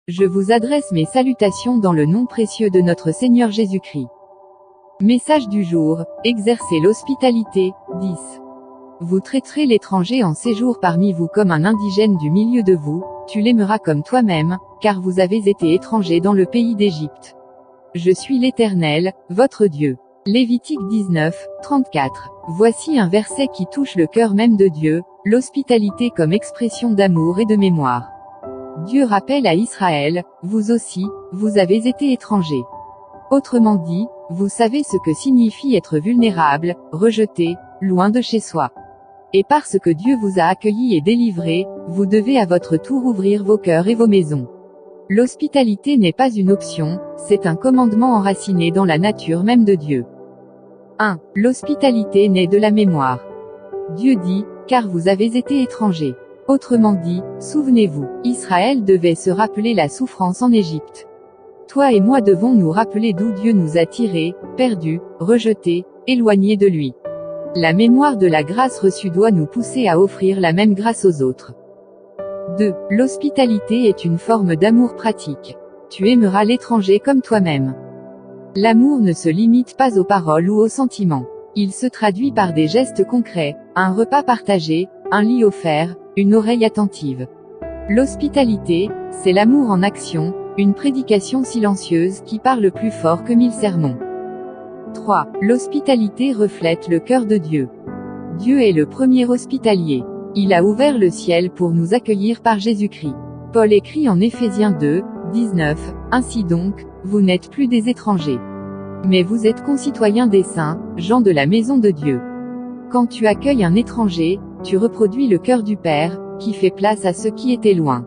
Je vous adresse mes salutations dans le nom précieux de notre Seigneur Jésus-Christ. Message du jour, exercez l'hospitalité, 10. Vous traiterez l'étranger en séjour parmi vous comme un indigène du milieu de vous, tu l'aimeras comme toi-même, car vous avez été étrangers dans le pays d'Égypte. Je suis l'Éternel, votre Dieu. Lévitique 19, 34. Voici un verset qui touche le cœur même de Dieu, l'hospitalité comme expression d'amour et de mémoire. Dieu rappelle à Israël, vous aussi, vous avez été étrangers. Autrement dit, vous savez ce que signifie être vulnérable, rejeté, loin de chez soi. Et parce que Dieu vous a accueillis et délivrés, vous devez à votre tour ouvrir vos cœurs et vos maisons. L'hospitalité n'est pas une option, c'est un commandement enraciné dans la nature même de Dieu. 1. L'hospitalité naît de la mémoire. Dieu dit, car vous avez été étrangers. Autrement dit, souvenez-vous, Israël devait se rappeler la souffrance en Égypte. Toi et moi devons nous rappeler d'où Dieu nous a tirés, perdus, rejetés, éloignés de lui. La mémoire de la grâce reçue doit nous pousser à offrir la même grâce aux autres. 2. L'hospitalité est une forme d'amour pratique. Tu aimeras l'étranger comme toi-même. L'amour ne se limite pas aux paroles ou aux sentiments. Il se traduit par des gestes concrets, un repas partagé, un lit offert, une oreille attentive. L'hospitalité, c'est l'amour en action, une prédication silencieuse qui parle plus fort que 1000 sermons. 3. L'hospitalité reflète le cœur de Dieu. Dieu est le premier hospitalier. Il a ouvert le ciel pour nous accueillir par Jésus-Christ. Paul écrit en Éphésiens 2, 19, Ainsi donc, vous n'êtes plus des étrangers. Mais vous êtes concitoyens des saints, gens de la maison de Dieu. Quand tu accueilles un étranger, tu reproduis le cœur du Père, qui fait place à ceux qui étaient loin.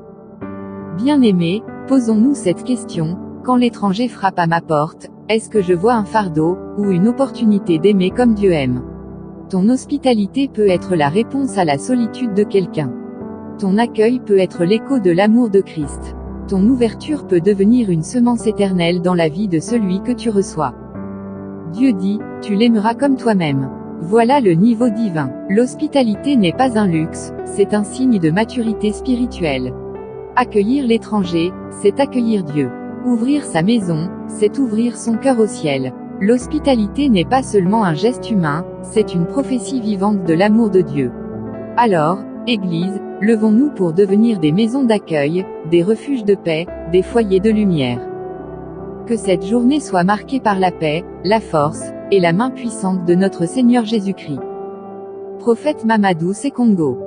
Bien-aimés, posons-nous cette question, quand l'étranger frappe à ma porte, est-ce que je vois un fardeau, ou une opportunité d'aimer comme Dieu aime? Ton hospitalité peut être la réponse à la solitude de quelqu'un. Ton accueil peut être l'écho de l'amour de Christ. Ton ouverture peut devenir une semence éternelle dans la vie de celui que tu reçois. Dieu dit, tu l'aimeras comme toi-même. Voilà le niveau divin. L'hospitalité n'est pas un luxe, c'est un signe de maturité spirituelle. Accueillir l'étranger, c'est accueillir Dieu. Ouvrir sa maison, c'est ouvrir son cœur au ciel. L'hospitalité n'est pas seulement un geste humain, c'est une prophétie vivante de l'amour de Dieu. Alors, Église, levons-nous pour devenir des maisons d'accueil, des refuges de paix, des foyers de lumière. Que cette journée soit marquée par la paix, la force, et la main puissante de notre Seigneur Jésus-Christ. Prophète Mamadou Sekongo.